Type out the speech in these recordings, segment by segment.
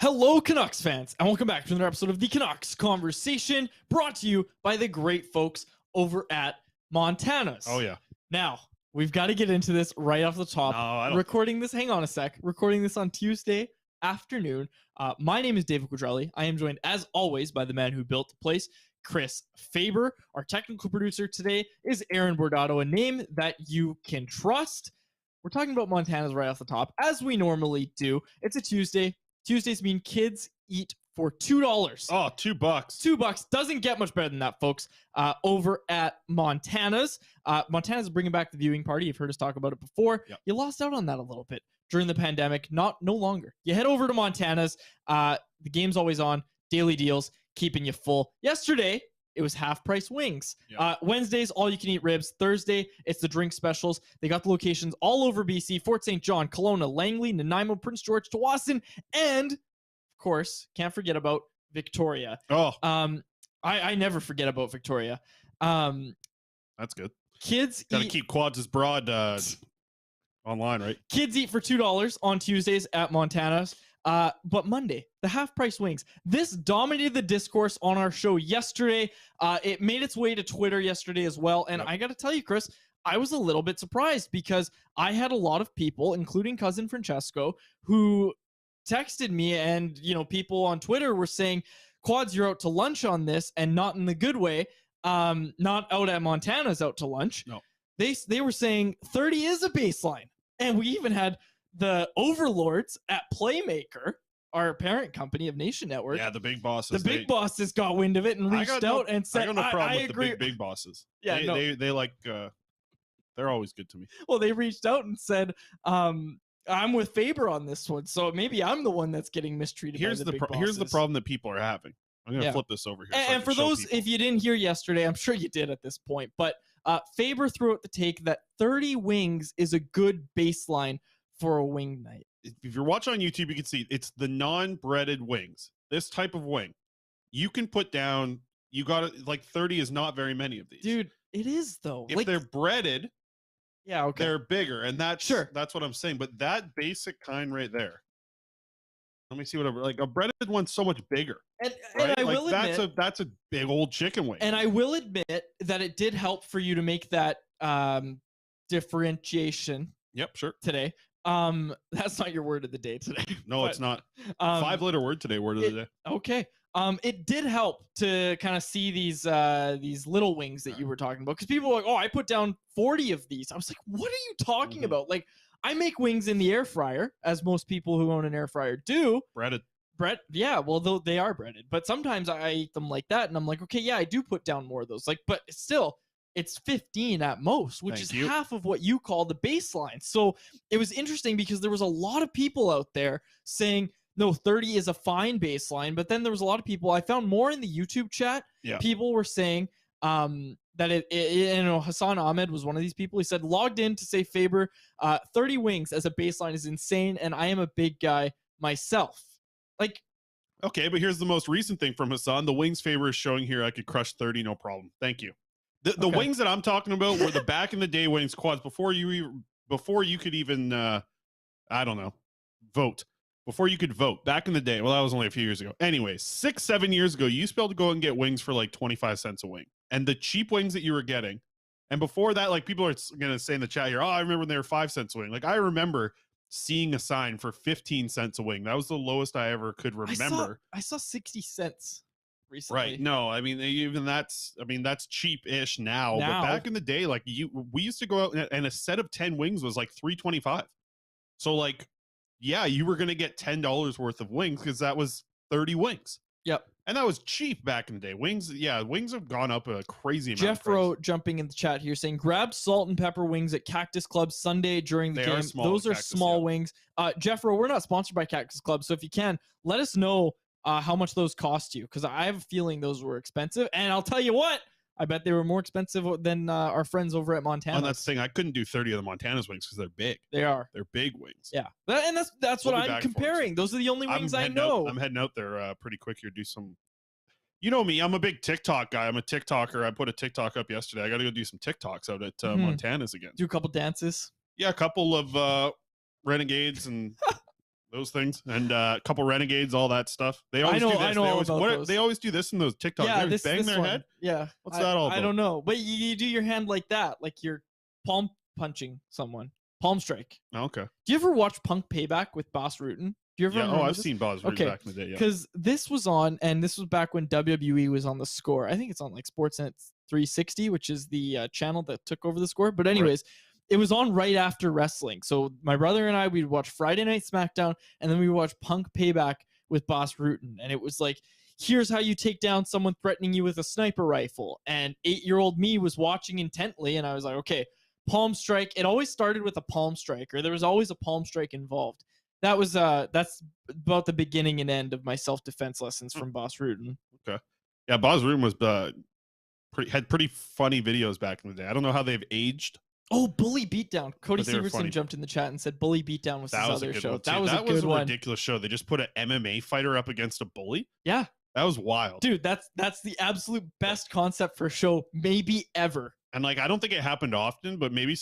Hello, Canucks fans, and welcome back to another episode of the Canucks Conversation, brought to you by the great folks over at Montana's. Oh, yeah. Now, we've got to get into this right off the top. Recording this, hang on a sec, recording this on Tuesday afternoon. My name is David Quadrelli. I am joined, as always, by the man who built the place, Chris Faber. Our technical producer today is Aaron Bordato, a name that you can trust. We're talking about Montana's right off the top, as we normally do. It's a Tuesday. Tuesdays mean kids eat for $2. Oh, $2. $2 doesn't get much better than that, folks. Over at Montana's. Montana's bringing back the viewing party. You've heard us talk about it before. Yep. You lost out on that a little bit during the pandemic. No longer. You head over to Montana's. The game's always on. Daily deals, keeping you full. Yesterday, it was half-price wings. Yep. Wednesdays, all-you-can-eat ribs. Thursday, it's the drink specials. They got the locations all over BC. Fort St. John, Kelowna, Langley, Nanaimo, Prince George, Tawasin, and, of course, can't forget about Victoria. Oh. I never forget about Victoria. That's good. Kids Gotta keep Quads' broad online, right? Kids eat for $2 on Tuesdays at Montana's. But Monday, the half-price wings. This dominated the discourse on our show yesterday. It made its way to Twitter yesterday as well. And I got to tell you, Chris, I was a little bit surprised because I had a lot of people, including cousin Francesco, who texted me, and people on Twitter were saying, Quads, you're out to lunch on this, and not in the good way. Not out at Montana's out to lunch. No. They were saying 30 is a baseline. And we even had the overlords at Playmaker, our parent company of Nation Network. Yeah, the big bosses. The big bosses got wind of it and reached out and said, I got no problem with agree. the big bosses. Yeah, they like, they're always good to me. Well, they reached out and said, I'm with Faber on this one, so maybe I'm the one that's getting mistreated. Here's the problem that people are having. I'm going to flip this over here. And for those, if you didn't hear yesterday, I'm sure you did at this point, but Faber threw out the take that 30 wings is a good baseline for a wing night. If you're watching on YouTube, you can see it's the non-breaded wings. This type of wing, you can put down, you got it, like 30 is not very many of these. Dude, it is though. If they're breaded, yeah, okay, they're bigger. And that's what I'm saying. But that basic kind right there, let me see whatever. Like a breaded one's so much bigger. And I will admit, that's a big old chicken wing. And I will admit that it did help for you to make that differentiation. Yep, sure. Today. That's not your word of the day today. No, it's not. 5-letter word today, word of the day. Okay. It did help to kind of see these little wings that you were talking about, because people were like, oh, I put down 40 of these. I was like, what are you talking about? Like, I make wings in the air fryer, as most people who own an air fryer do. Breaded. Yeah, well, though they are breaded, but sometimes I eat them like that, and I'm like, okay, yeah, I do put down more of those. Like, but still, it's 15 at most, which is half of what you call the baseline. So it was interesting because there was a lot of people out there saying, no, 30 is a fine baseline. But then there was a lot of people, I found more in the YouTube chat. Yeah. People were saying that Hassan Ahmed was one of these people. He said, logged in to say Faber, 30 wings as a baseline is insane. And I am a big guy myself. Like, okay, but here's the most recent thing from Hassan. The wings Faber is showing here, I could crush 30, no problem. Thank you. The wings that I'm talking about were the back in the day wings, Quads, before you could even I don't know, vote. Before you could vote back in the day. Well, that was only a few years ago. Anyways, 6-7 years ago, you used to be able to go and get wings for like 25 cents a wing. And the cheap wings that you were getting, and before that, like people are gonna say in the chat here, oh, I remember when they were 5 cents a wing. Like I remember seeing a sign for 15 cents a wing. That was the lowest I ever could remember. I saw 60 cents. Recently. Right. No, I mean, even that's cheap-ish now. But back in the day, like we used to go out and a set of 10 wings was like $3.25. So like, yeah, you were going to get $10 worth of wings because that was 30 wings. Yep. And that was cheap back in the day. Wings have gone up a crazy amount. Jeff Rowe jumping in the chat here saying, grab salt and pepper wings at Cactus Club Sunday during the game. Those are small wings. Jeff Rowe, we're not sponsored by Cactus Club, so if you can, let us know how much those cost you, because I have a feeling those were expensive. And I'll tell you what, I bet they were more expensive than our friends over at Montana. Oh, that's the thing. I couldn't do 30 of the Montana's wings because they're big. They are. They're big wings. Yeah. And that's what I'm comparing. Those are the only wings I know. I'm heading out there pretty quick here. Do some You know me, I'm a big TikTok guy. I'm a TikToker. I put a TikTok up yesterday. I got to go do some TikToks out at Montana's again. Do a couple dances. Yeah, a couple of renegades and those things, and a couple renegades, all that stuff. They always do this. They always do this in those TikToks. Yeah, they bang their head. Yeah, what's that all about? I don't know, but you do your hand like that, like you're palm punching someone. Palm strike. Oh, okay. Do you ever watch Punk Payback with Boss Rutan? Do you ever? Yeah. Oh, I've seen Boss Rutan back in the day. Yeah. Because this was on, and this was back when WWE was on the Score. I think it's on like Sportsnet 360, which is the channel that took over the Score. But anyways, It was on right after wrestling. So my brother and I, we'd watch Friday Night SmackDown, and then we would watch Punk Payback with Boss Rutan, and it was like, here's how you take down someone threatening you with a sniper rifle. And 8-year-old me was watching intently, and I was like, okay. Palm strike. It always started with a palm strike, or there was always a palm strike involved. That was that's about the beginning and end of my self-defense lessons from Boss Rutan. Okay. Yeah, Boss Rutan was had pretty funny videos back in the day. I don't know how they've aged. Oh, Bully Beatdown. Cody Severson jumped in the chat and said Bully Beatdown was his other show. That was a ridiculous show. They just put an MMA fighter up against a bully. Yeah. That was wild. Dude, that's the absolute best concept for a show maybe ever. And like, I don't think it happened often, but maybe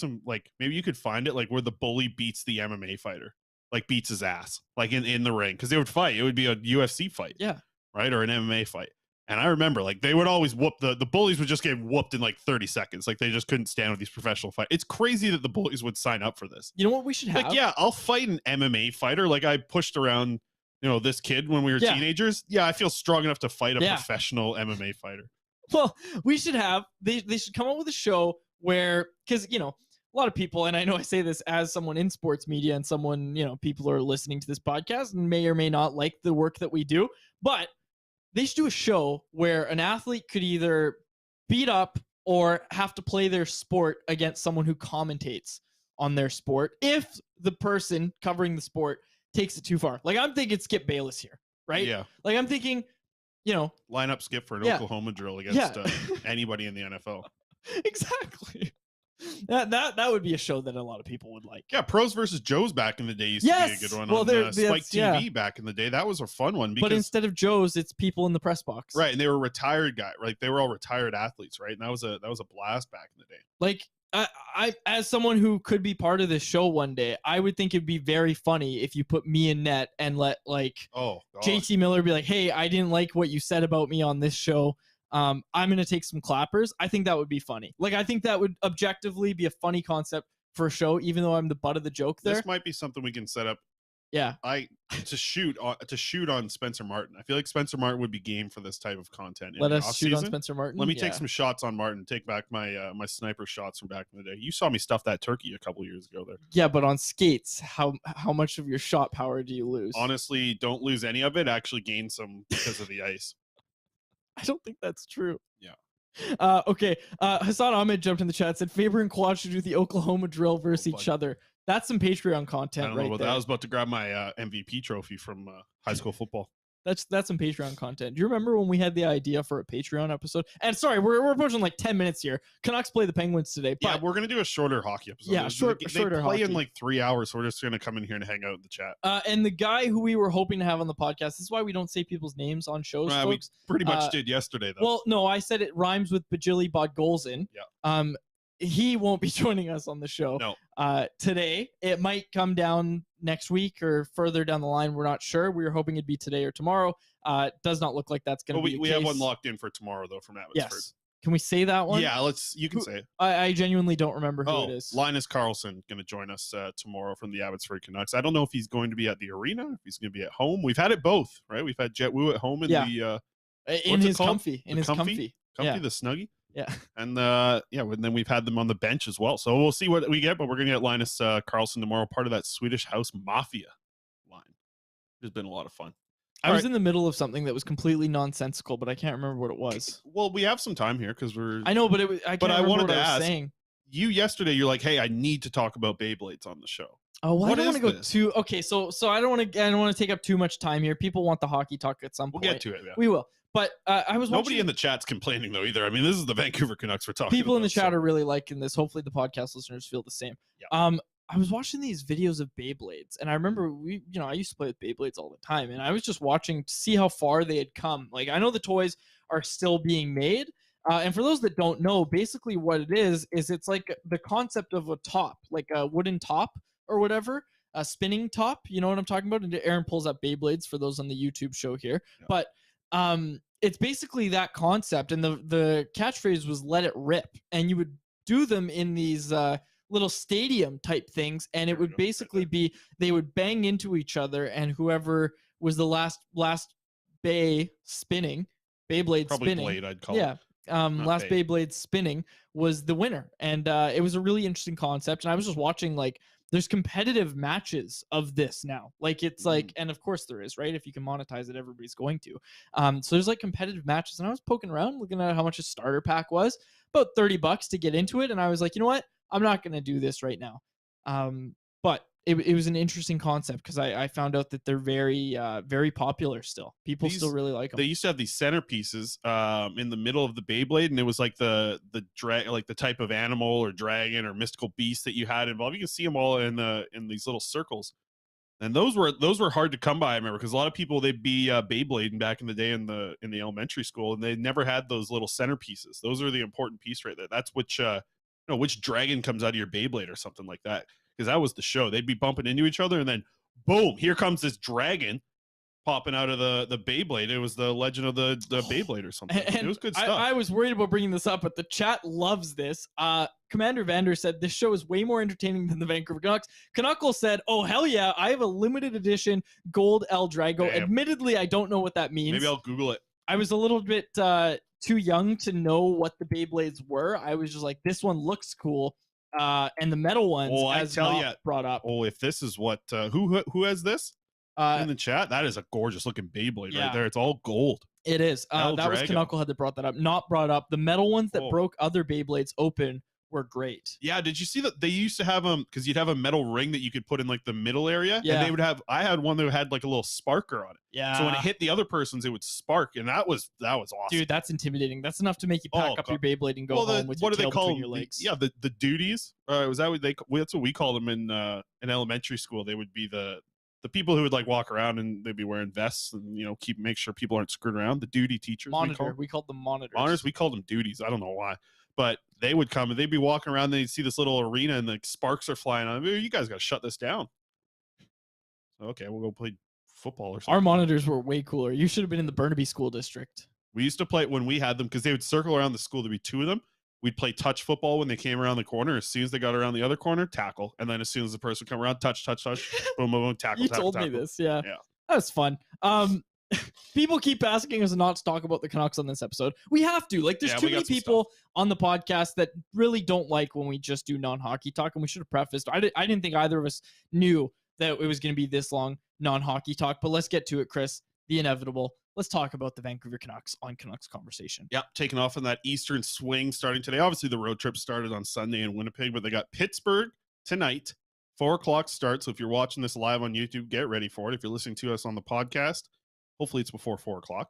maybe you could find it like where the bully beats the MMA fighter, like beats his ass, like in the ring. Cause they would fight. It would be a UFC fight. Yeah. Right. Or an MMA fight. And I remember like they would always whoop the bullies would just get whooped in like 30 seconds. Like they just couldn't stand with these professional fights. It's crazy that the bullies would sign up for this. You know what we should have? Like, yeah, I'll fight an MMA fighter. Like I pushed around, this kid when we were teenagers. Yeah. I feel strong enough to fight a professional MMA fighter. Well, we should have, they should come up with a show where, because, a lot of people, and I know I say this as someone in sports media and someone, people are listening to this podcast and may or may not like the work that we do, but they should do a show where an athlete could either beat up or have to play their sport against someone who commentates on their sport if the person covering the sport takes it too far. Like, I'm thinking Skip Bayless here, right? Yeah. Like, I'm thinking, line up Skip for an Oklahoma drill against anybody in the NFL. Exactly. That would be a show that a lot of people would like. Yeah, Pros versus Joes back in the day used to be a good one on Spike TV back in the day. That was a fun one. But instead of Joes, it's people in the press box. Right, and they were retired guys. Right, they were all retired athletes. Right, and that was a blast back in the day. Like, I as someone who could be part of this show one day, I would think it'd be very funny if you put me in net and let JT Miller be like, hey, I didn't like what you said about me on this show. I'm going to take some clappers. I think that would be funny. Like, I think that would objectively be a funny concept for a show, even though I'm the butt of the joke there. This might be something we can set up. Yeah. To shoot on Spencer Martin. I feel like Spencer Martin would be game for this type of content. Let us shoot on Spencer Martin. Let me take some shots on Martin. Take back my my sniper shots from back in the day. You saw me stuff that turkey a couple years ago there. Yeah, but on skates, how much of your shot power do you lose? Honestly, don't lose any of it. Actually gain some because of the ice. I don't think that's true. Yeah. Okay. Hassan Ahmed jumped in the chat, said Faber and Quads should do the Oklahoma drill versus each other. That's some Patreon content. I don't know about that. I was about to grab my MVP trophy from high school football. That's some Patreon content. Do you remember when we had the idea for a Patreon episode? And sorry, we're approaching like 10 minutes here. Canucks play the Penguins today. But yeah, we're gonna do a shorter hockey episode. Yeah, shorter they play hockey in like 3 hours, so we're just gonna come in here and hang out in the chat. And the guy who we were hoping to have on the podcast, this is why we don't say people's names on shows, folks. We pretty much did yesterday, though. Well, no, I said it rhymes with Bajili Bodgolzin. Yeah. He won't be joining us on the show today. It might come down next week or further down the line. We're not sure. We were hoping it'd be today or tomorrow. Does not look like that's going to be the we case. have one locked in for tomorrow, though, from Abbotsford. Yes. Can we say that one? Yeah, you can say it. I genuinely don't remember who it is. Linus Karlsson going to join us tomorrow from the Abbotsford Canucks. I don't know if he's going to be at the arena, if he's going to be at home. We've had it both, right? We've had Jet Woo at home and in his comfy. The Snuggie. Yeah. And then we've had them on the bench as well. So we'll see what we get, but we're going to get Linus Karlsson tomorrow, part of that Swedish House Mafia line. It's been a lot of fun. I was in the middle of something that was completely nonsensical, but I can't remember what it was. Well, we have some time here because I know, but I wanted to ask you yesterday. You're like, hey, I need to talk about Beyblades on the show. Oh, well, I don't want to go too. Okay, so I don't want to take up too much time here. People want the hockey talk at some point. We'll get to it. Yeah. We will. But I was nobody in the chat's complaining though either. I mean, this is the Vancouver Canucks we're talking. People about, in the chat are really liking this. Hopefully, the podcast listeners feel the same. Yeah. I was watching these videos of Beyblades, and I remember I used to play with Beyblades all the time, and I was just watching to see how far they had come. Like, I know the toys are still being made, and for those that don't know, basically what it is it's like the concept of a top, like a wooden top or whatever, a spinning top. You know what I'm talking about? And Aaron pulls up Beyblades for those on the YouTube show here, but it's basically that concept, and the catchphrase was "Let it rip," and you would do them in these little stadium type things, and it would basically be they would bang into each other, and whoever was the last Beyblade spinning, Blade, I'd call it. Last Beyblade spinning was the winner, and it was a really interesting concept. And I was just watching, like, there's competitive matches of this now, like it's like, and of course there is, right? If you can monetize it, everybody's going to. So there's like competitive matches, and I was poking around looking at how much a starter pack was, about $30 to get into it, and I was like, you know what, I'm not going to do this right now. But it was an interesting concept, because I found out that they're very, very popular still. People still really like them. They used to have these centerpieces in the middle of the Beyblade, and it was like the like the type of animal or dragon or mystical beast that you had involved. You can see them all in these little circles. And those were hard to come by, I remember, because a lot of people, they'd be Beyblading back in the day in the elementary school, and they never had those little centerpieces. Those are the important piece right there. That's which which dragon comes out of your Beyblade or something like that. Because that was the show. They'd be bumping into each other, and then boom, here comes this dragon popping out of the Beyblade. It was the Legend of the Beyblade or something. And it was good stuff. I was worried about bringing this up, but the chat loves this. Commander Vander said this show is way more entertaining than the Vancouver Canucks. Canuckle said, "Oh hell yeah, I have a limited edition gold El Drago." Damn. Admittedly, I don't know what that means. Maybe I'll Google it. I was a little bit too young to know what the Beyblades were. I was just like, this one looks cool. And the metal ones, brought up. Oh, if this is what who has this in the chat? That is a gorgeous looking Beyblade right there. It's all gold. It is. That was Knucklehead that brought that up. Not brought up. The metal ones that broke other Beyblades open were great. Yeah, did you see that they used to have them, because you'd have a metal ring that you could put in like the middle area, and they would have, I had one that had like a little sparker on it. Yeah. So when it hit the other person's, it would spark, and that was awesome. Dude, that's intimidating. That's enough to make you pack up your Beyblade and go home with your tail between your legs. The duties. Was that that's what we called them in elementary school. They would be the people who would like walk around, and they'd be wearing vests and make sure people aren't screwed around. The duty teachers. We called them monitors. Monitors. We called them duties. I don't know why. But they would come and they'd be walking around, and they'd see this little arena, and the sparks are flying on. You guys got to shut this down. Okay, we'll go play football or something. Our monitors were way cooler. You should have been in the Burnaby School District. We used to play when we had them, because they would circle around the school. There'd be two of them. We'd play touch football when they came around the corner. As soon as they got around the other corner, tackle. And then as soon as the person come around, touch, boom, boom, boom, tackle. You told me this, yeah. That was fun. People keep asking us not to talk about the Canucks on this episode. We have to. Like, there's too many people on the podcast that really don't like when we just do non-hockey talk, and we should have prefaced. I didn't think either of us knew that it was going to be this long non-hockey talk, but let's get to it, Chris. The inevitable. Let's talk about the Vancouver Canucks on Canucks Conversation. Yep, taking off on that Eastern swing starting today. Obviously, the road trip started on Sunday in Winnipeg, but they got Pittsburgh tonight, 4:00 start. So if you're watching this live on YouTube, get ready for it. If you're listening to us on the podcast, hopefully it's before 4:00.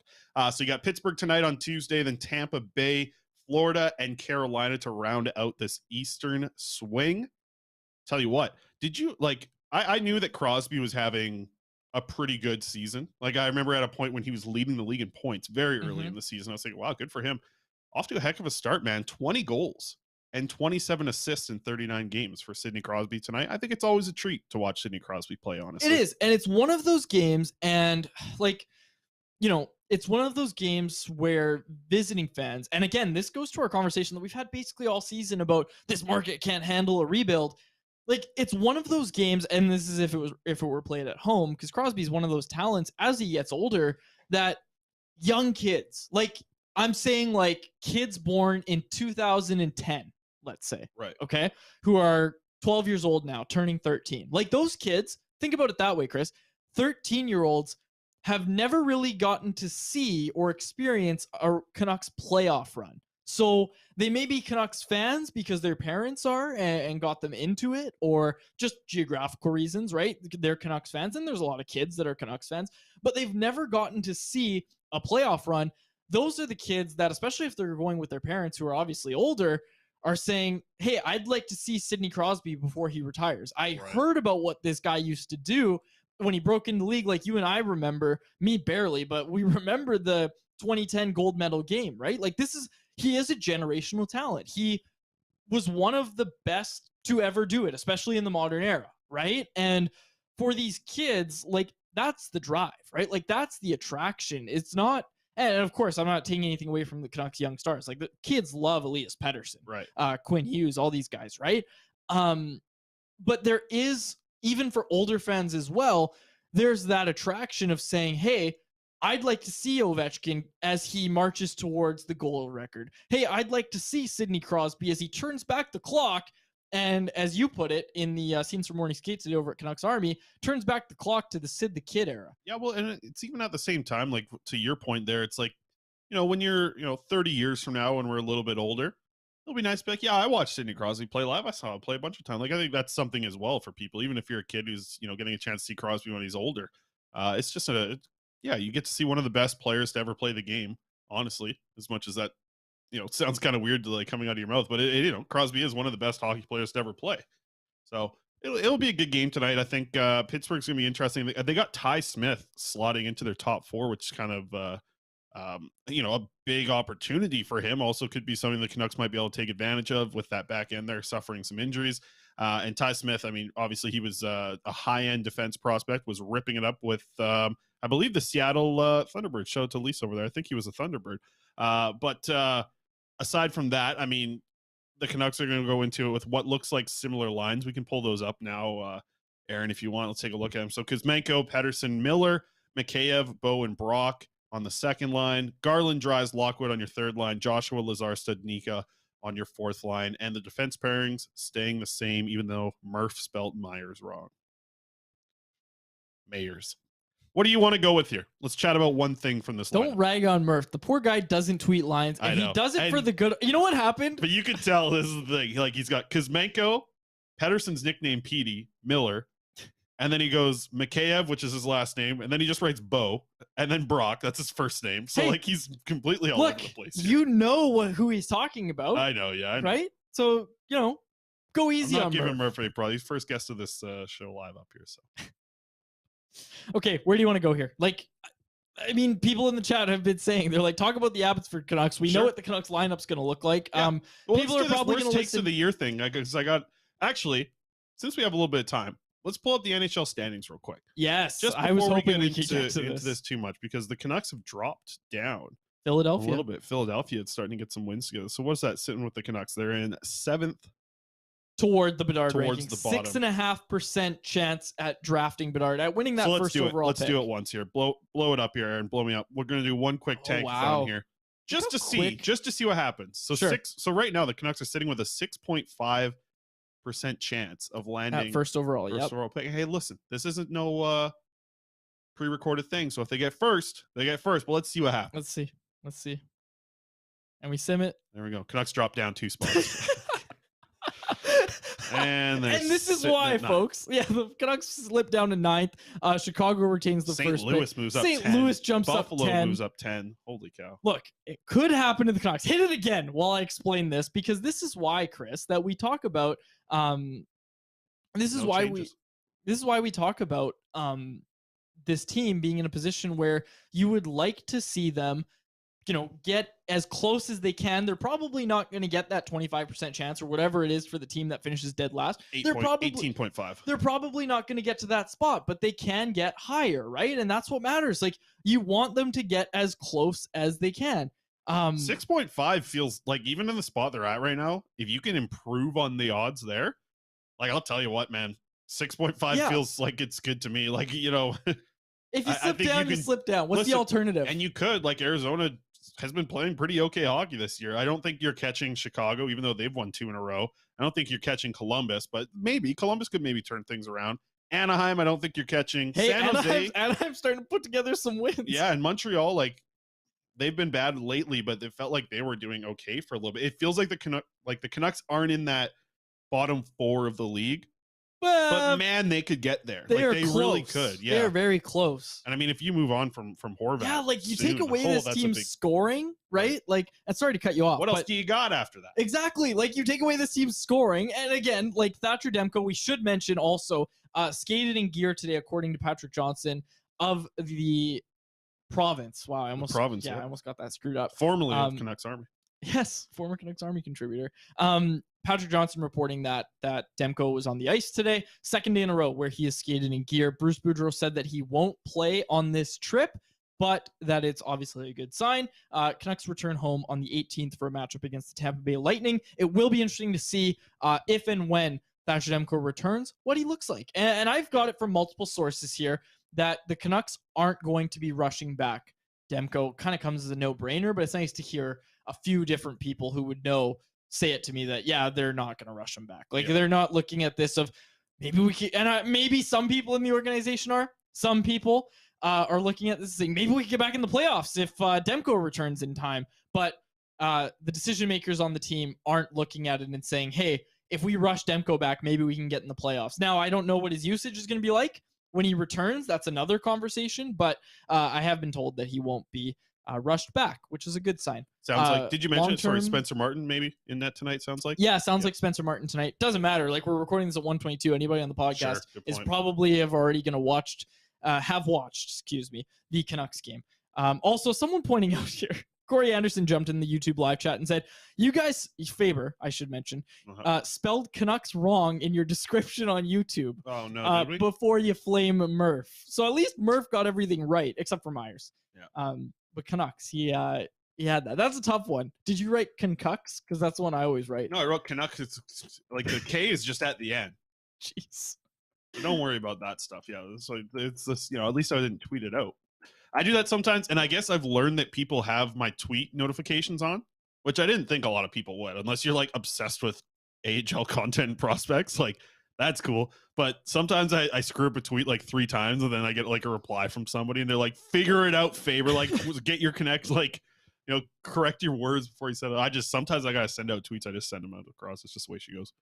So you got Pittsburgh tonight on Tuesday, then Tampa Bay, Florida, and Carolina to round out this Eastern swing. Tell you what, did you like? I knew that Crosby was having a pretty good season. Like, I remember at a point when he was leading the league in points very early in the season. I was thinking, wow, good for him. Off to a heck of a start, man. 20 goals and 27 assists in 39 games for Sidney Crosby tonight. I think it's always a treat to watch Sidney Crosby play, honestly. It is. And it's one of those games, and like, it's one of those games where visiting fans, and again, this goes to our conversation that we've had basically all season about this market can't handle a rebuild. Like, it's one of those games, and this is if it were played at home, because Crosby is one of those talents as he gets older that young kids, like, I'm saying, like, kids born in 2010, let's say, right? Okay, who are 12 years old now, turning 13. Like, those kids, think about it that way, Chris. 13-year-olds have never really gotten to see or experience a Canucks playoff run. So they may be Canucks fans because their parents are and got them into it, or just geographical reasons, right? They're Canucks fans, and there's a lot of kids that are Canucks fans, but they've never gotten to see a playoff run. Those are the kids that, especially if they're going with their parents who are obviously older, are saying, hey, I'd like to see Sidney Crosby before he retires. I Right. heard about what this guy used to do when he broke into the league. Like you and I remember, me barely, but we remember the 2010 gold medal game, right? Like he is a generational talent. He was one of the best to ever do it, especially in the modern era, right? And for these kids, like that's the drive, right? Like that's the attraction. It's not, and of course, I'm not taking anything away from the Canucks young stars. Like the kids love Elias Pettersson, right? Quinn Hughes, all these guys, right? But there is, even for older fans as well, there's that attraction of saying, hey, I'd like to see Ovechkin as he marches towards the goal record. Hey, I'd like to see Sidney Crosby as he turns back the clock. And as you put it in the Scenes from Morning Skates today over at Canucks Army, turns back the clock to the Sid the Kid era. Yeah, well, and it's even at the same time, like to your point there, it's like, when you're, 30 years from now, when we're a little bit older, it'll be nice to be like, yeah, I watched Sidney Crosby play live. I saw him play a bunch of times. Like, I think that's something as well for people, even if you're a kid who's, getting a chance to see Crosby when he's older. It's just you get to see one of the best players to ever play the game, honestly, as much as that, it sounds kind of weird to like coming out of your mouth, but Crosby is one of the best hockey players to ever play. So it'll be a good game tonight. I think Pittsburgh's gonna be interesting. They got Ty Smith slotting into their top four, which is kind of a big opportunity for him. Also could be something the Canucks might be able to take advantage of with that back end. They're suffering some injuries. And Ty Smith, I mean, obviously he was a high-end defense prospect, was ripping it up with, I believe, the Seattle Thunderbirds. Shout out to Lisa over there. I think he was a Thunderbird. But aside from that, I mean, the Canucks are going to go into it with what looks like similar lines. We can pull those up now, Aaron, if you want. Let's take a look at them. So Kuzmenko, Pettersson, Miller, Mikheyev, Bo, and Brock on the second line. Garland, Dries, Lockwood on your third line. Joshua, Lazar, Studnicka on your fourth line. And the defense pairings staying the same, even though Murph spelled Myers wrong. Mayers. What do you want to go with here? Let's chat about one thing from this. Don't lineup. rag on Murph. The poor guy doesn't tweet lines, and he does it for the good. You know what happened? But you can tell this is the thing. Like he's got Kuzmenko, Pettersson's nickname Petey, Miller, and then he goes Mikheyev, which is his last name, and then he just writes Bo, and then Brock. That's his first name. So like he's completely all over the place. Here. You know who he's talking about. I know, yeah, I know. Right? So go easy on Murph. Giving Murph a probably. He's first guest of this show live up here. So. Okay, where do you want to go here? Like, I mean, people in the chat have been saying, they're like, talk about the Abbotsford Canucks. We know what the Canucks lineup's going to look like. Yeah. People are probably going to listen to the year thing. Because I got, actually, since we have a little bit of time, let's pull up the NHL standings real quick. Yes, I was hoping we could get into this too much because the Canucks have dropped down Philadelphia a little bit. Philadelphia is starting to get some wins together. So what's that sitting with the Canucks? They're in 7th. Toward the Bedard towards ranking. The bottom. 6.5% chance at drafting Bedard, at winning that first overall pick. Let's do it once here. Blow it up here and blow me up. We're going to do one quick tank phone here. Just to see what happens. So so right now the Canucks are sitting with a 6.5% chance of landing at first overall. Overall pick. Hey, listen, this isn't no pre-recorded thing. So if they get first, they get first. But let's see what happens. Let's see. And we sim it. There we go. Canucks drop down 2 spots. And this is why, folks. Yeah, the Canucks slip down to 9th. Chicago retains the first. St. Louis moves up 10. St. Louis jumps Buffalo up 10. moves up 10. Holy cow. Look, it could happen to the Canucks. Hit it again while I explain this, because this is why, Chris, that we talk about this is why we talk about this team being in a position where you would like to see them get as close as they can. They're probably not going to get that 25% chance or whatever it is for the team that finishes dead last. 18.5. They're probably not going to get to that spot, but they can get higher, right? And that's what matters. Like, you want them to get as close as they can. 6.5 feels like, even in the spot they're at right now, if you can improve on the odds there, like, I'll tell you what, man, 6.5 feels like it's good to me. Like, if you slip down, you slip down. What's the alternative? And you could, like, Arizona has been playing pretty okay hockey this year. I don't think you're catching Chicago, even though they've won 2 in a row. I don't think you're catching Columbus, but maybe Columbus could maybe turn things around. Anaheim, I don't think you're catching. San Jose. Anaheim's starting to put together some wins. Yeah, and Montreal, like, they've been bad lately, but it felt like they were doing okay for a little bit. It feels like the Canucks aren't in that bottom 4 of the league, But man, they could get there. They really could. Yeah, they're very close. And I mean, if you move on from Horvat, yeah, like you take away this team's scoring, right? Like, and sorry to cut you off. What else do you got after that? Exactly. Like you take away this team's scoring, and again, like Thatcher Demko, we should mention also skated in gear today, according to Patrick Johnson of the province. Wow, I almost got that screwed up. Formerly of Canucks Army. Yes, former Canucks Army contributor. Patrick Johnson reporting that Demko was on the ice today, second day in a row where he is skated in gear. Bruce Boudreau said that he won't play on this trip, but that it's obviously a good sign. Canucks return home on the 18th for a matchup against the Tampa Bay Lightning. It will be interesting to see if and when Thatcher Demko returns, what he looks like. And I've got it from multiple sources here that the Canucks aren't going to be rushing back Demko. Kind of comes as a no-brainer, but it's nice to hear a few different people who would know say it to me that, yeah, they're not going to rush him back. Like, they're not looking at this of maybe we can, and maybe some people in the organization are. Some people are looking at this and saying, maybe we can get back in the playoffs if Demko returns in time. But the decision makers on the team aren't looking at it and saying, hey, if we rush Demko back, maybe we can get in the playoffs. Now, I don't know what his usage is going to be like when he returns. That's another conversation, but I have been told that he won't be rushed back, which is a good sign. Sounds like, did you mention sorry, Spencer Martin maybe in that tonight? Sounds like, yeah, sounds like Spencer Martin tonight. Doesn't matter. Like, we're recording this at 1:22. Anybody on the podcast is probably have already going to have watched, the Canucks game. Also, someone pointing out here, Corey Anderson jumped in the YouTube live chat and said, you guys, Faber, I should mention, spelled Canucks wrong in your description on YouTube. Oh, no, did we? Before you flame Murph. So at least Murph got everything right, except for Myers. Yeah. But Canucks, he had that. That's a tough one. Did you write Canucks? Because that's the one I always write. No, I wrote Canucks. It's like the K is just at the end. Jeez. Don't worry about that stuff. Yeah, so it's this. At least I didn't tweet it out. I do that sometimes, and I guess I've learned that people have my tweet notifications on, which I didn't think a lot of people would, unless you're like obsessed with AHL content and prospects. Like, that's cool. But sometimes I screw up a tweet like 3 times, and then I get like a reply from somebody, and they're like, "Figure it out, Faber. Like, get your connect. Like, correct your words before you send it." Sometimes I gotta send out tweets. I just send them out across. It's just the way she goes.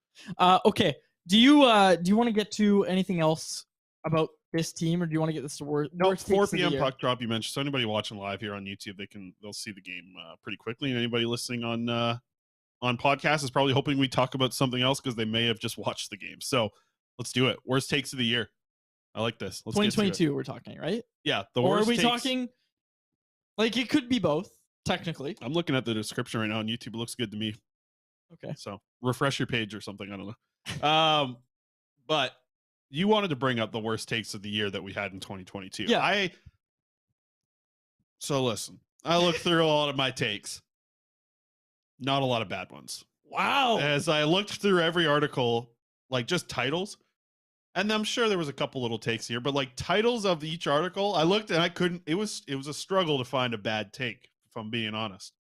Okay. Do you want to get to anything else about this team, or do you want to get this to work? No, 4 p.m. puck drop you mentioned. So anybody watching live here on YouTube, they'll see the game pretty quickly. And anybody listening on podcast is probably hoping we talk about something else because they may have just watched the game. So let's do it. Worst takes of the year. I like this. Let's 2022 we're talking, right? Yeah. Or are we talking like it could be both, technically? I'm looking at the description right now on YouTube. It looks good to me. Okay. So refresh your page or something. I don't know. But you wanted to bring up the worst takes of the year that we had in 2022. Yeah. So listen, I looked through a lot of my takes. Not a lot of bad ones. Wow. As I looked through every article, like just titles, and I'm sure there was a couple little takes here, but like titles of each article, I looked and I couldn't, it was a struggle to find a bad take, if I'm being honest.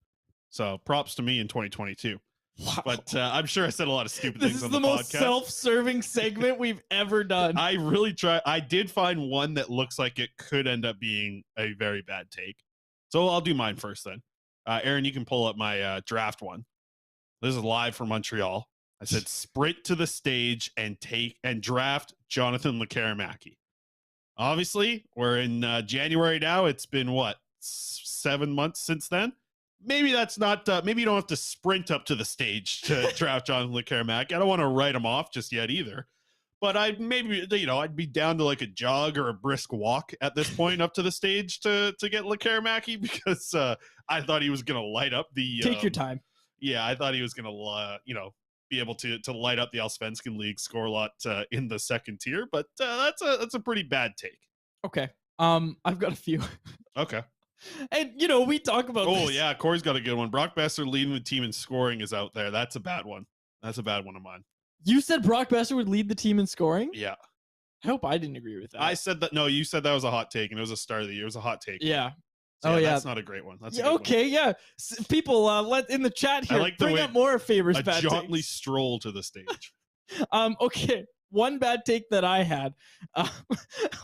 So props to me in 2022. Wow. But I'm sure I said a lot of stupid things on the podcast. This is the most self-serving segment we've ever done. I really tried. I did find one that looks like it could end up being a very bad take. So I'll do mine first then. Aaron, you can pull up my draft one. This is live from Montreal. I said, sprint to the stage and draft Jonathan Lekaremaki. Obviously, we're in January now. It's been, 7 months since then? Maybe that's not, maybe you don't have to sprint up to the stage to draft Jonathan Lekaremaki. I don't want to write him off just yet either. But I'd be down to like a jog or a brisk walk at this point up to the stage to get Lekaremaki because I thought he was going to light up the... Take your time. Yeah, I thought he was going to, be able to light up the Allsvenskan League, score a lot in the second tier. But that's a pretty bad take. Okay. I've got a few. Okay. And, we talk about this. Yeah, Corey's got a good one. Brock Besser leading the team in scoring is out there. That's a bad one. That's a bad one of mine. You said Brock Besser would lead the team in scoring? Yeah. I hope I didn't agree with that. I said that. No, you said that was a hot take, and it was a start of the year. It was a hot take. Yeah. So that's not a great one. That's okay. One. Yeah. People, let in the chat here. Like bring up more Faber's bad takes. A jauntly stroll to the stage. Okay. One bad take that I had.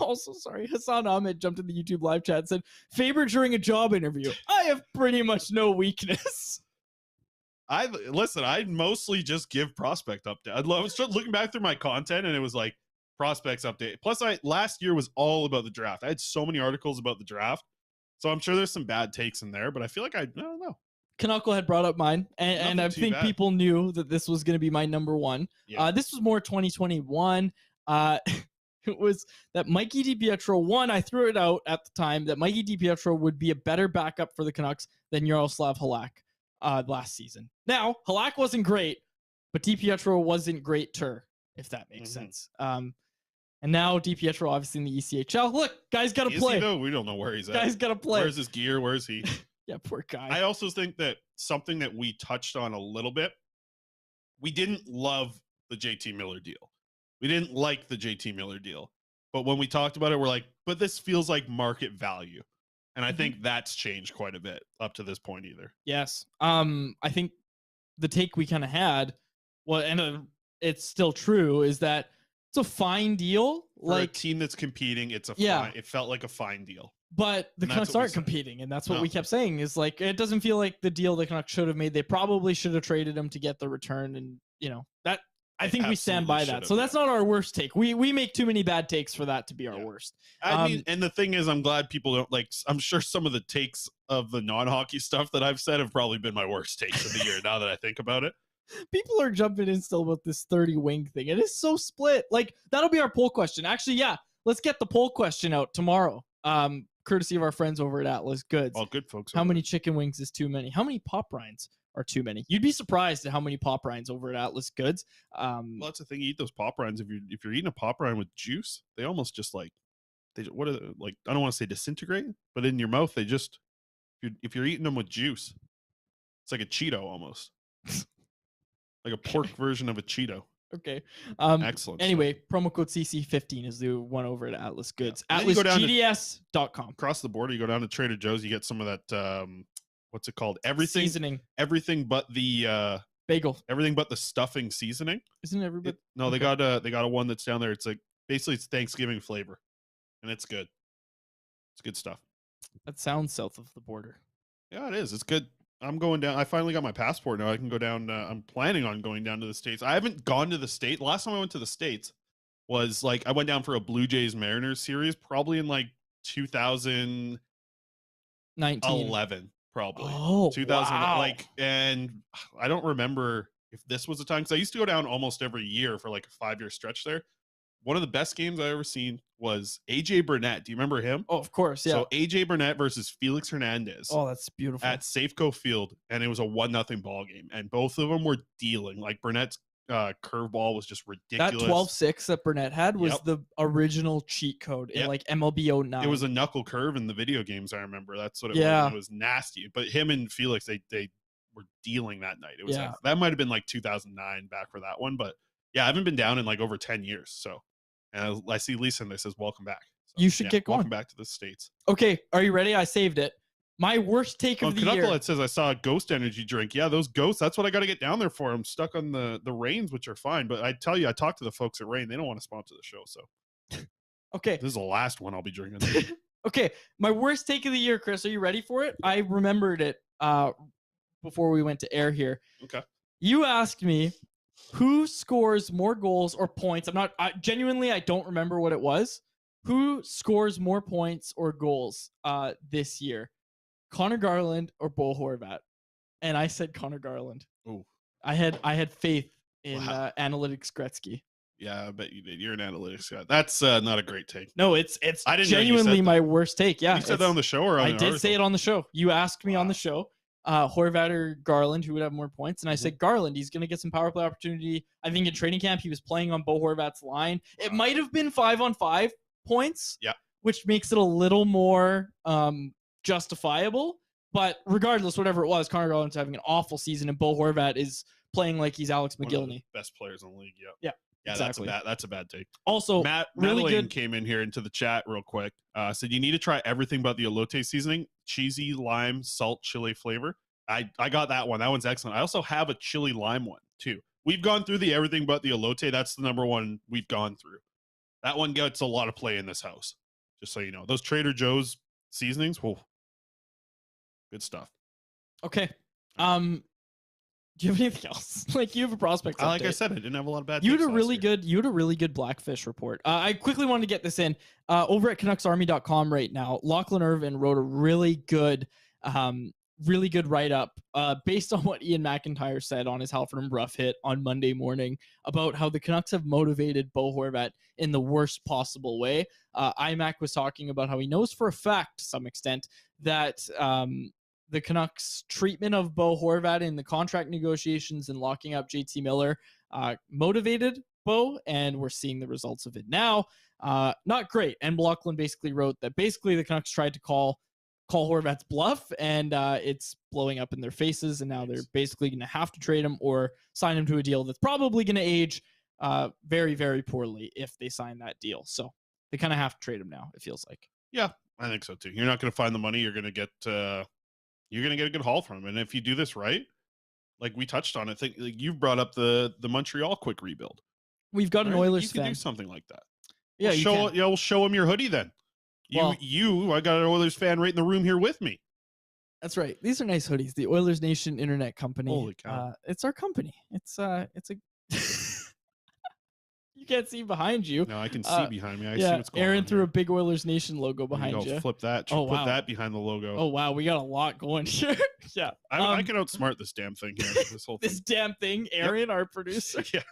Also, sorry, Hassan Ahmed jumped in the YouTube live chat and said, Faber during a job interview. I have pretty much no weakness. I mostly just give prospect update. I was looking back through my content and it was like prospects update. Plus, last year was all about the draft. I had so many articles about the draft, so I'm sure there's some bad takes in there. But I feel like I don't know. Canuckle had brought up mine, and I think bad. people knew that this was going to be my number one. Yeah. This was more 2021. It was that Mikey DiPietro, one, I threw it out at the time, that Mikey DiPietro would be a better backup for the Canucks than Yaroslav Halak last season. Now, Halak wasn't great, but DiPietro wasn't great if that makes sense. And now DiPietro, obviously in the ECHL. Look, guy's got to play. He, though? We don't know where he's at. Guy's got to play. Where's his gear? Where's he? Yeah, poor guy. I also think that something that we touched on a little bit, we didn't love the JT Miller deal. We didn't like the JT Miller deal. But when we talked about it, we're like, but this feels like market value. And I think that's changed quite a bit up to this point either. Yes. I think the take we kind of had, well, and it's still true, is that it's a fine deal. For a team that's competing, it's fine. It felt like a fine deal. But the Canucks aren't competing, and that's what we kept saying, is like, it doesn't feel like the deal the Canucks should have made. They probably should have traded him to get the return, and that I think we stand by that. So that's not our worst take. We make too many bad takes for that to be our worst. I mean, and the thing is, I'm glad people don't like, I'm sure some of the takes of the non-hockey stuff that I've said have probably been my worst takes of the year now that I think about it. People are jumping in still with this 30 wing thing. It is so split. Like, that'll be our poll question. Actually, yeah, let's get the poll question out tomorrow. Courtesy of our friends over at Atlas Goods. Oh, good folks. How many chicken wings is too many? How many pop rinds are too many? You'd be surprised at how many pop rinds over at Atlas Goods. Well, that's the thing. You eat those pop rinds. If you're eating a pop rind with juice, they almost just like I don't want to say disintegrate, but in your mouth they just if you're eating them with juice, it's like a Cheeto almost. Like a pork version of a Cheeto. Okay. Excellent. Anyway, promo code CC15 is the one over at Atlas Goods. Yeah. AtlasGDS.com. Across the border, you go down to Trader Joe's, you get some of that what's it called? Everything seasoning. Everything but the bagel. Everything but the stuffing seasoning. Isn't everybody? No, okay. They got a one that's down there. It's like basically it's Thanksgiving flavor. And it's good. It's good stuff. That sounds south of the border. Yeah, it is. It's good. I'm going down. I finally got my passport now. I can go down. I'm planning on going down to the States. I haven't gone to the States. The last time I went to the States was like I went down for a Blue Jays Mariners series, probably in like 2011, probably. Oh, 2000. wow. Like, and I don't remember if this was the time because I used to go down almost every year for like a 5-year stretch there. One of the best games I ever seen was AJ Burnett. Do you remember him? Oh, of course, yeah. So AJ Burnett versus Felix Hernandez. Oh, that's beautiful. At Safeco Field, and it was a 1-0 ball game, and both of them were dealing. Like Burnett's curveball was just ridiculous. That 12-6 that Burnett had was the original cheat code in like MLB 09. It was a knuckle curve in the video games. I remember that's what it was. It was nasty. But him and Felix, they were dealing that night. It was that might have been like 2009 back for that one, but yeah, I haven't been down in like over 10 years. So. And I see Lisa and they says, welcome back. So, you should get going. Welcome back to the States. Okay. Are you ready? I saved it. My worst take of the year. Knucklehead says, I saw a Ghost energy drink. Yeah, those ghosts. That's what I got to get down there for. I'm stuck on the Reigns, which are fine. But I tell you, I talked to the folks at Reign. They don't want to sponsor the show. So, okay. This is the last one I'll be drinking. Okay. My worst take of the year, Chris. Are you ready for it? I remembered it before we went to air here. Okay. You asked me, who scores more goals or points? Genuinely, I don't remember what it was. Who scores more points or goals this year? Connor Garland or Bo Horvat? And I said Connor Garland. Oh, I had faith in Analytics Gretzky. Yeah, I bet you did. You're an analytics guy. That's not a great take. No, it's genuinely my worst take. Yeah, you said that on the show, or I did say it on the show. You asked me on the show. Horvat or Garland, who would have more points? And I said Garland. He's going to get some power play opportunity. I think in training camp he was playing on Bo Horvat's line. It might have been 5-on-5 points, which makes it a little more justifiable. But regardless, whatever it was, Connor Garland's having an awful season, and Bo Horvat is playing like he's Alex McGillney. Best players in the league. Yeah. Exactly. That's a bad take. Also, Matt really good. Came in here into the chat real quick. Said you need to try everything but the elote seasoning, cheesy lime, salt, chili flavor. I got that one. That one's excellent. I also have a chili lime one too. We've gone through the everything but the elote. That's the number one we've gone through. That one gets a lot of play in this house. Just so you know, those Trader Joe's seasonings, whoa, good stuff. Okay. Do you have anything else? Like, you have a prospects update. Like I said, I didn't have a lot of bad. You had a really good Blackfish report. I quickly wanted to get this in. Over at CanucksArmy.com right now, Lachlan Irvin wrote a really good write-up based on what Ian McIntyre said on his Halford and Bruff hit on Monday morning about how the Canucks have motivated Bo Horvat in the worst possible way. IMAC was talking about how he knows for a fact, to some extent, that the Canucks' treatment of Bo Horvat in the contract negotiations and locking up JT Miller motivated Bo, and we're seeing the results of it now. Not great. And Lachlan basically wrote that the Canucks tried to call Horvat's bluff, and it's blowing up in their faces, and now they're basically going to have to trade him or sign him to a deal that's probably going to age very, very poorly if they sign that deal. So they kind of have to trade him now, it feels like. Yeah, I think so too. You're not going to find the money. You're going to get a good haul from him. And if you do this right, like we touched on, I think like you've brought up the Montreal quick rebuild. We've got an Oilers you fan. You can do something like that. Yeah, we'll show him your hoodie then. I got an Oilers fan right in the room here with me. That's right. These are nice hoodies. The Oilers Nation Internet Company. Holy cow. It's our company. It's a you can't see behind you. No, I can see behind me. I see what's going Aaron on threw here. a big Oilers Nation logo behind you. Flip that. Put that behind the logo. Oh wow, we got a lot going here. Yeah. I can outsmart this damn thing here. This whole thing. This damn thing, Aaron, our producer. Yeah.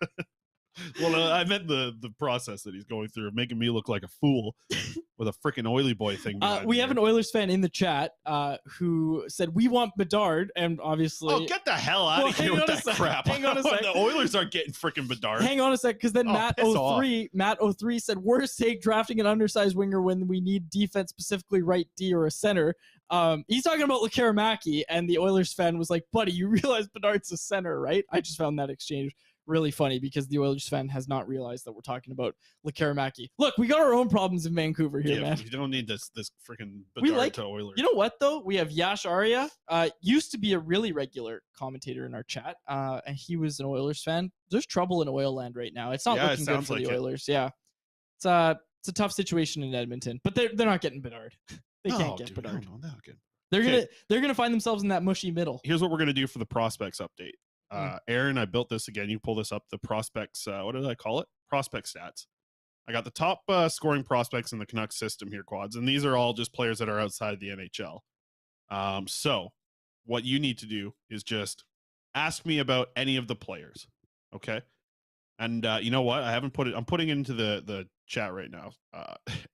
Well, I meant the process that he's going through, making me look like a fool with a freaking oily boy thing. We have an Oilers fan in the chat who said we want Bedard, and obviously, get the hell out of here with that crap. Hang on a sec. The Oilers aren't getting freaking Bedard. Hang on a sec, because then Matt 03 said worst take drafting an undersized winger when we need defense, specifically right D or a center. He's talking about Lekaramaki, and the Oilers fan was like, buddy, you realize Bedard's a center, right? I just found that exchange really funny because the Oilers fan has not realized that we're talking about Lekaramaki. Look, we got our own problems in Vancouver here, man. We don't need this freaking Bedard to Oilers. You know what, though? We have Yash Arya, used to be a really regular commentator in our chat, and he was an Oilers fan. There's trouble in oil land right now. It's not looking good for the Oilers. Yeah. It's a tough situation in Edmonton, but they're not getting Bedard. They can't get Bedard. No, not good. They're gonna find themselves in that mushy middle. Here's what we're gonna do for the prospects update. Aaron, I built this again. You pull this up, the prospects. What did I call it? Prospect stats. I got the top scoring prospects in the Canucks system here, Quads, and these are all just players that are outside the NHL. So what you need to do is just ask me about any of the players, okay? And you know what? I haven't put it. I'm putting it into the chat right now,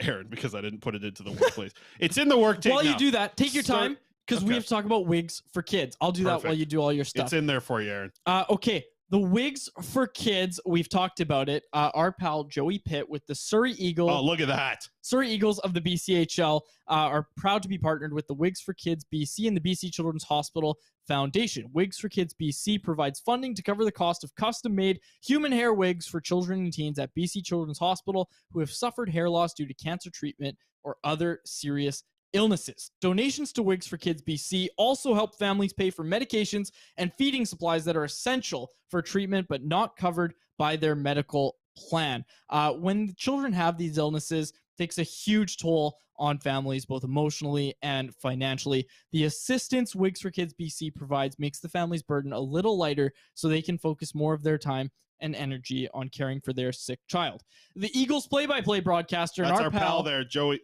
Aaron, because I didn't put it into the workplace. It's in the work tape. While you do that, take your time. Because we have to talk about wigs for kids. I'll do that while you do all your stuff. It's in there for you, Aaron. Okay. The wigs for kids, we've talked about it. Our pal Joey Pitt with the Surrey Eagles. Oh, look at that. Surrey Eagles of the BCHL are proud to be partnered with the Wigs for Kids BC and the BC Children's Hospital Foundation. Wigs for Kids BC provides funding to cover the cost of custom-made human hair wigs for children and teens at BC Children's Hospital who have suffered hair loss due to cancer treatment or other serious illnesses. Donations to Wigs for Kids BC also help families pay for medications and feeding supplies that are essential for treatment but not covered by their medical plan. When the children have these illnesses, it takes a huge toll on families, both emotionally and financially. The assistance Wigs for Kids BC provides makes the family's burden a little lighter so they can focus more of their time and energy on caring for their sick child. The Eagles play-by-play broadcaster, that's and our pal there, Joey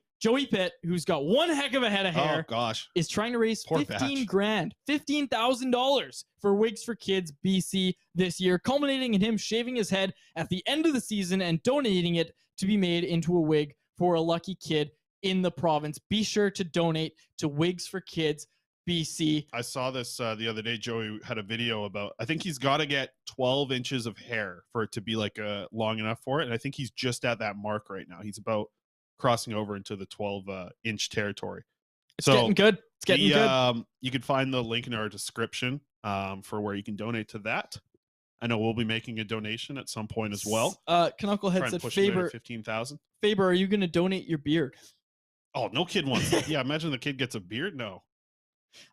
Pitt, who's got one heck of a head of hair, is trying to raise $15,000 for Wigs for Kids BC this year, culminating in him shaving his head at the end of the season and donating it to be made into a wig for a lucky kid in the province. Be sure to donate to Wigs for Kids BC. I saw this the other day. Joey had a video about, I think he's got to get 12 inches of hair for it to be like long enough for it. And I think he's just at that mark right now. He's about crossing over into the 12-inch territory. It's getting good. It's getting good. You can find the link in our description for where you can donate to that. I know we'll be making a donation at some point as well. Knucklehead said, Faber, 15,000. Faber, are you going to donate your beard? Oh, no kid wants that. Yeah, imagine the kid gets a beard. No.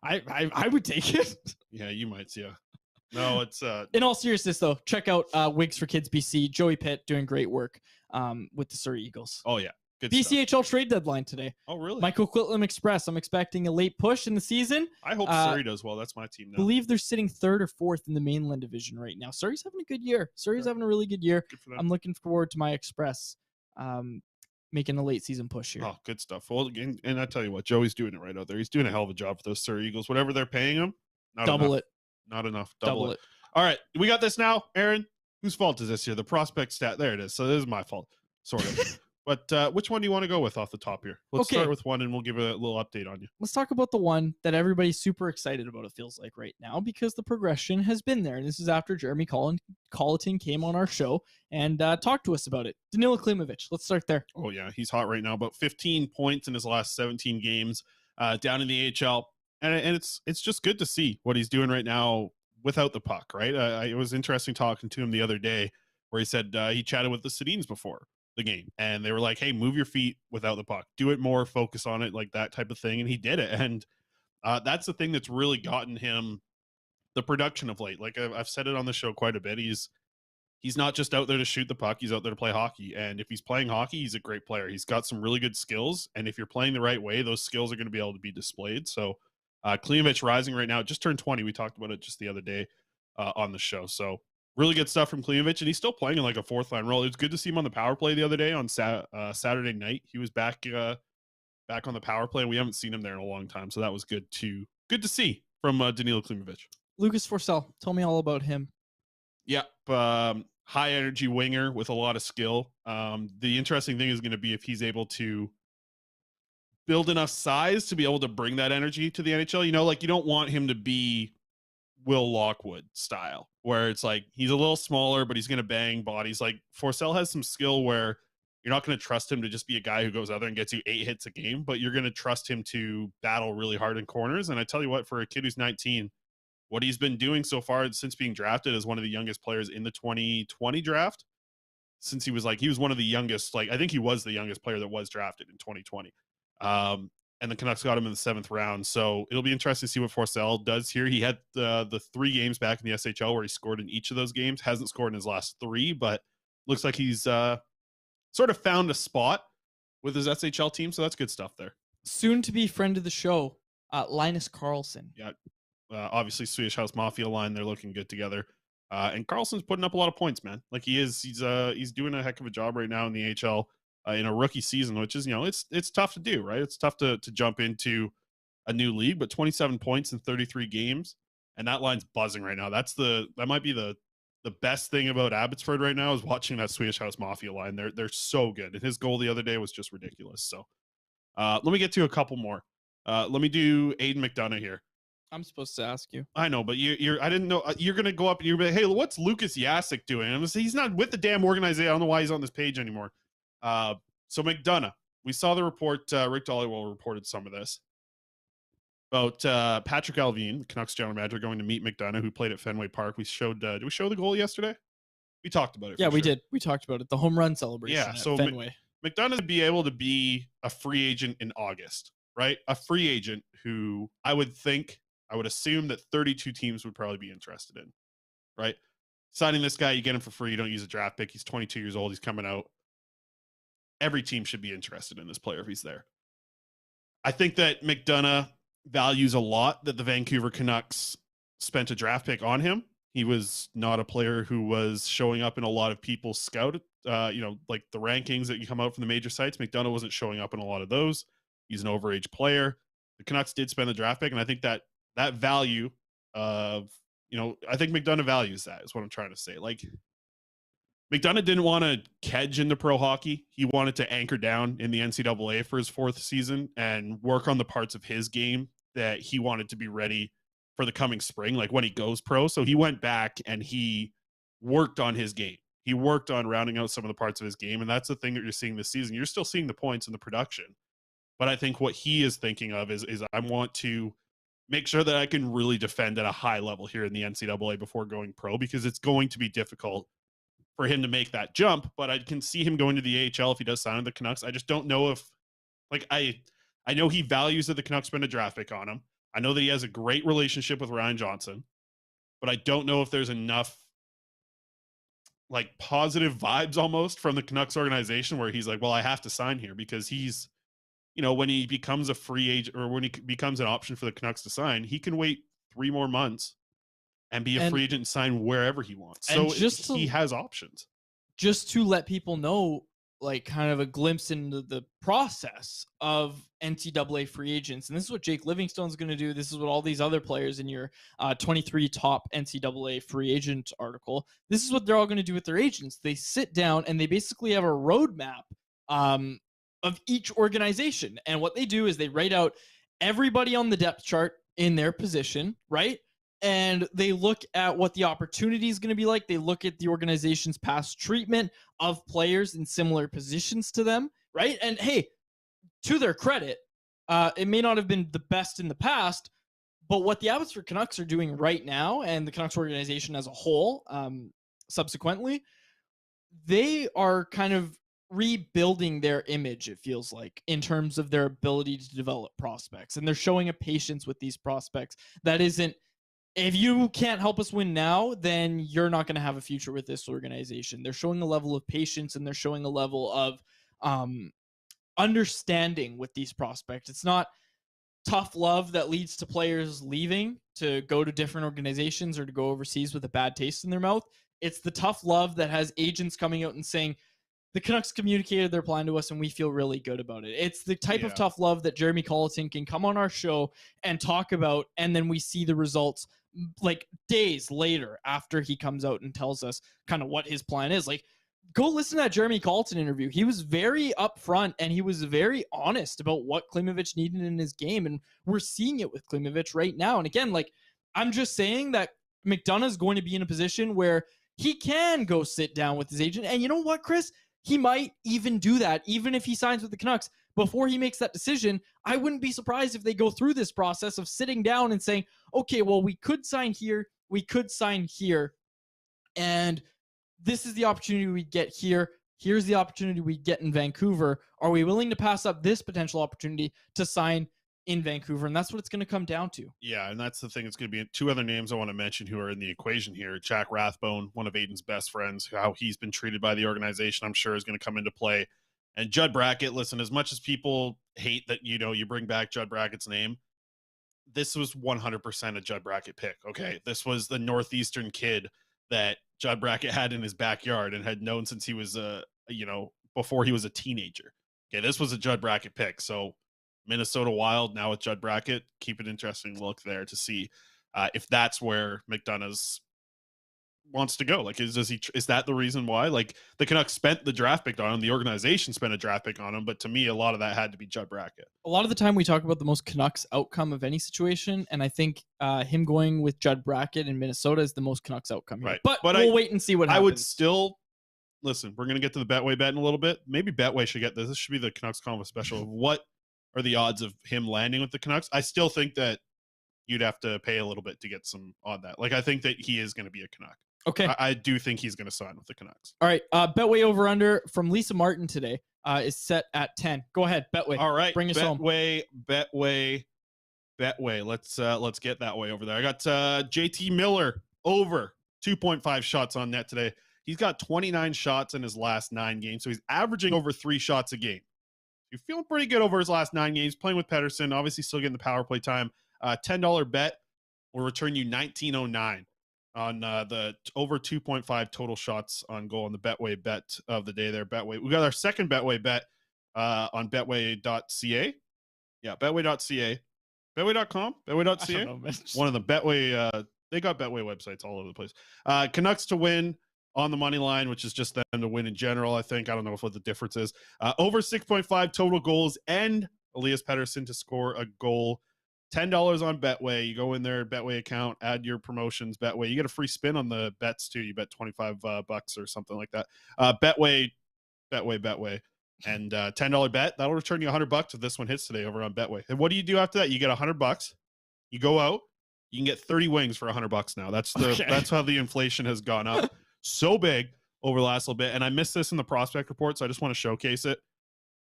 I would take it. Yeah, you might. Yeah. No, it's in all seriousness though, check out Wigs for Kids BC. Joey Pitt doing great work with the Surrey Eagles. Oh yeah. Good BCHL stuff. trade deadline today. Oh, really? Michael Quitlam Express. I'm expecting a late push in the season. I hope Surrey does well. That's my team now. I believe they're sitting 3rd or 4th in the mainland division right now. Surrey's having a good year. Surrey's having a really good year. Good for them. I'm looking forward to my Express making a late season push here. Oh, good stuff. Well, and I tell you what, Joey's doing it right out there. He's doing a hell of a job for those Surrey Eagles. Whatever they're paying him, double it. Not enough. Double it. All right, we got this now, Aaron. Whose fault is this here? The prospect stat. There it is. So this is my fault, sort of. But which one do you want to go with off the top here? Let's start with one, and we'll give a little update on you. Let's talk about the one that everybody's super excited about, it feels like right now, because the progression has been there. And this is after Jeremy Colleton came on our show and talked to us about it. Danilo Klimek. Let's start there. Oh, yeah. He's hot right now. About 15 points in his last 17 games down in the AHL. And it's just good to see what he's doing right now without the puck, right? It was interesting talking to him the other day where he said he chatted with the Sedins before the game, and they were like, hey, move your feet without the puck, do it more, focus on it, like that type of thing. And he did it. And that's the thing that's really gotten him the production of late. Like I've said it on the show quite a bit. He's not just out there to shoot the puck. He's out there to play hockey. And if he's playing hockey, he's a great player. He's got some really good skills. And if you're playing the right way, those skills are going to be able to be displayed. So Klimek rising right now, just turned 20. We talked about it just the other day on the show. So really good stuff from Klimek, and he's still playing in like a 4th line role. It was good to see him on the power play the other day on Saturday night. He was back on the power play, and we haven't seen him there in a long time. So that was good to see from Danilo Klimek. Lucas Forsell, tell me all about him. Yep. High energy winger with a lot of skill. The interesting thing is going to be if he's able to build enough size to be able to bring that energy to the NHL. You know, like you don't want him to be Will Lockwood style, where it's like he's a little smaller, but he's going to bang bodies. Like Forsell has some skill where you're not going to trust him to just be a guy who goes out there and gets you 8 hits a game, but you're going to trust him to battle really hard in corners. And I tell you what, for a kid who's 19, what he's been doing so far since being drafted as one of the youngest players in the 2020 draft, since he was one of the youngest, like I think he was the youngest player that was drafted in 2020. And the Canucks got him in the 7th round. So it'll be interesting to see what Forsell does here. He had the 3 games back in the SHL where he scored in each of those games. Hasn't scored in his last 3, but looks like he's sort of found a spot with his SHL team. So that's good stuff there. Soon to be friend of the show, Linus Karlsson. Yeah. Obviously Swedish House Mafia line. They're looking good together. And Karlsson's putting up a lot of points, man. Like he's doing a heck of a job right now in the AHL. In a rookie season, which is, you know, it's tough to do, right? It's tough to jump into a new league, but 27 points in 33 games, and that line's buzzing right now. That might be the best thing about Abbotsford right now is watching that Swedish House Mafia line. They're so good, and his goal the other day was just ridiculous. So let me get to a couple more. Let me do Aiden McDonough here. I'm supposed to ask you. I know, but I didn't know you're gonna go up and you're gonna be like, hey, what's Lucas Yasik doing? I'm gonna say he's not with the damn organization. I don't know why he's on this page anymore. So McDonough, we saw the report. Rick Dollywell reported some of this about Patrick Alvin, the Canucks general manager, going to meet McDonough, who played at Fenway Park. We showed. Did we show the goal yesterday? We talked about it. Yeah, we did. We talked about it. The home run celebration. Yeah. At So Fenway. McDonough would be able to be a free agent in August, right? A free agent who I would assume that 32 teams would probably be interested in, right? Signing this guy, you get him for free. You don't use a draft pick. He's 22 years old. He's coming out. Every team should be interested in this player if he's there. I think that McDonough values a lot that the Vancouver Canucks spent a draft pick on him. He was not a player who was showing up in a lot of people's scout, like the rankings that you come out from the major sites. McDonough wasn't showing up in a lot of those. He's an overage player. The Canucks did spend the draft pick, and I think that value of, I think McDonough values that is what I'm trying to say. Like, McDonough didn't want to kedge into pro hockey. He wanted to anchor down in the NCAA for his 4th season and work on the parts of his game that he wanted to be ready for the coming spring, like when he goes pro. So he went back and he worked on his game. He worked on rounding out some of the parts of his game. And that's the thing that you're seeing this season. You're still seeing the points and the production. But I think what he is thinking of is I want to make sure that I can really defend at a high level here in the NCAA before going pro, because it's going to be difficult for him to make that jump. But I can see him going to the AHL if he does sign with the Canucks. I just don't know if, I know he values that the Canucks spend a draft pick on him. I know that he has a great relationship with Ryan Johnson, but I don't know if there's enough like positive vibes almost from the Canucks organization, where he's like, well, I have to sign here because he's, when he becomes a free agent or when he becomes an option for the Canucks to sign, he can wait 3 more months and be a free agent and sign wherever he wants. So he has options. Just to let people know, like, kind of a glimpse into the process of NCAA free agents. And this is what Jake Livingstone's going to do. This is what all these other players in your 23 top NCAA free agent article, this is what they're all going to do with their agents. They sit down and they basically have a roadmap of each organization. And what they do is they write out everybody on the depth chart in their position, right? And they look at what the opportunity is going to be like. They look at the organization's past treatment of players in similar positions to them, right? And hey, to their credit, it may not have been the best in the past, but what the Abbotsford Canucks are doing right now, and the Canucks organization as a whole, subsequently, they are kind of rebuilding their image, it feels like, in terms of their ability to develop prospects. And they're showing a patience with these prospects that isn't, if you can't help us win now, then you're not going to have a future with this organization. They're showing a level of patience and they're showing a level of understanding with these prospects. It's not tough love that leads to players leaving to go to different organizations or to go overseas with a bad taste in their mouth. It's the tough love that has agents coming out and saying, the Canucks communicated their plan to us and we feel really good about it. It's the type of tough love that Jeremy Colleton can come on our show and talk about, and then we see the results like days later after he comes out and tells us kind of what his plan is. Like, go listen to that Jeremy Colleton interview. He was very upfront and he was very honest about what Klimovich needed in his game, and we're seeing it with Klimovich right now. And again, like, I'm just saying that McDonough is going to be in a position where he can go sit down with his agent. And you know what, Chris? He might even do that, even if he signs with the Canucks. Before he makes that decision, I wouldn't be surprised if they go through this process of sitting down and saying, okay, well, we could sign here, we could sign here, and this is the opportunity we get here. Here's the opportunity we get in Vancouver. Are we willing to pass up this potential opportunity to sign in Vancouver? And that's what it's going to come down to. Yeah, and that's the thing. It's going to be 2 other names I want to mention who are in the equation here. Jack Rathbone, one of Aiden's best friends, how he's been treated by the organization, I'm sure is going to come into play. And Judd Brackett, listen, as much as people hate that, you bring back Judd Brackett's name, this was 100% a Judd Brackett pick, okay? This was the Northeastern kid that Judd Brackett had in his backyard and had known since he was, before he was a teenager. Okay, this was a Judd Brackett pick. So Minnesota Wild now with Judd Brackett, keep an interesting look there to see if that's where McDonough's wants to go. Like, is that the reason why? Like, the Canucks spent the draft pick on him, the organization spent a draft pick on him, but to me, a lot of that had to be Judd Brackett. A lot of the time we talk about the most Canucks outcome of any situation, and I think him going with Judd Brackett in Minnesota is the most Canucks outcome here. Right. But we'll wait and see what happens. I would still listen. We're gonna get to the Betway bet in a little bit. Maybe Betway should get this. This should be the Canucks Convo special. What are the odds of him landing with the Canucks? I still think that you'd have to pay a little bit to get some on that. Like, I think that he is going to be a Canuck. Okay. I do think he's going to sign with the Canucks. All right. Betway over under from Lisa Martin today is set at 10. Go ahead, Betway. All right. Bring us home. Betway. Let's get that way over there. I got JT Miller over 2.5 shots on net today. He's got 29 shots in his last 9 games, so he's averaging over 3 shots a game. You're feeling pretty good over his last 9 games, playing with Pettersson, obviously still getting the power play time. $10 bet will return you $19.09 on the over 2.5 total shots on goal on the Betway bet of the day there. Betway. We got our second Betway bet on betway.ca. Yeah, betway.ca. Betway.com? Betway.ca? One of the Betway, they got Betway websites all over the place. Canucks to win on the money line, which is just them to win in general, I think. I don't know what the difference is. Over 6.5 total goals and Elias Pettersson to score a goal. $10 on Betway. You go in there, Betway account, add your promotions, Betway. You get a free spin on the bets too. You bet 25 bucks or something like that. Betway. And $10 bet, that'll return you $100 if this one hits today over on Betway. And what do you do after that? You get $100. You go out, you can get 30 wings for $100 now. That's how the inflation has gone up so big over the last little bit. And I missed this in the prospect report, so I just want to showcase it.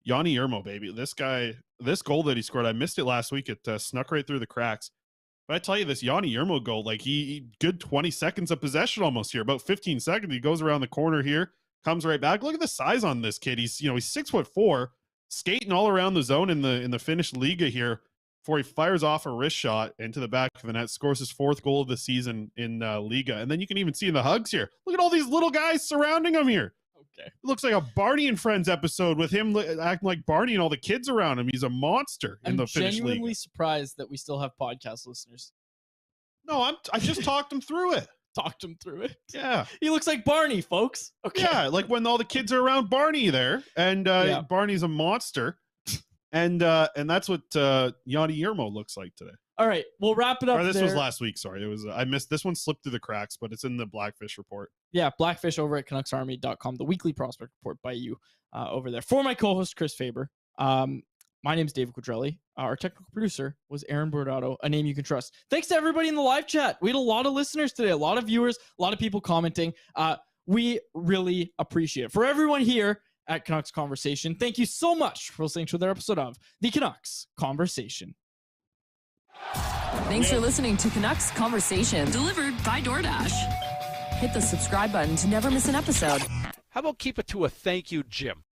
Yanni Yermo, baby. This guy, this goal that he scored, I missed it last week. It snuck right through the cracks. But I tell you this, Yanni Yermo goal, like he good 20 seconds of possession almost here, about 15 seconds. He goes around the corner here, comes right back. Look at the size on this kid. He's 6'4", skating all around the zone in the Finnish Liga here before he fires off a wrist shot into the back of the net, scores his 4th goal of the season in Liga. And then you can even see in the hugs here. Look at all these little guys surrounding him here. Okay. It looks like a Barney and Friends episode with him acting like Barney and all the kids around him. He's a monster in the Finnish League. I'm genuinely surprised that we still have podcast listeners. No, I just talked him through it. Talked him through it. Yeah. He looks like Barney, folks. Okay. Yeah, like when all the kids are around Barney there, and Barney's a monster. And that's what Yanni Yermo looks like today. All right, we'll wrap it up. This was last week. Sorry, it was I missed this one. Slipped through the cracks, but it's in the Blackfish report. Yeah, Blackfish over at CanucksArmy.com, the weekly prospect report by you over there. For my co-host Chris Faber, my name is David Quadrelli. Our technical producer was Aaron Bordato, a name you can trust. Thanks to everybody in the live chat. We had a lot of listeners today, a lot of viewers, a lot of people commenting. We really appreciate it. For everyone here at Canucks Conversation, thank you so much for listening to their episode of the Canucks Conversation. Thanks for listening to Canucks Conversation, delivered by DoorDash. Hit the subscribe button to never miss an episode. How about keep it to a thank you, Jim?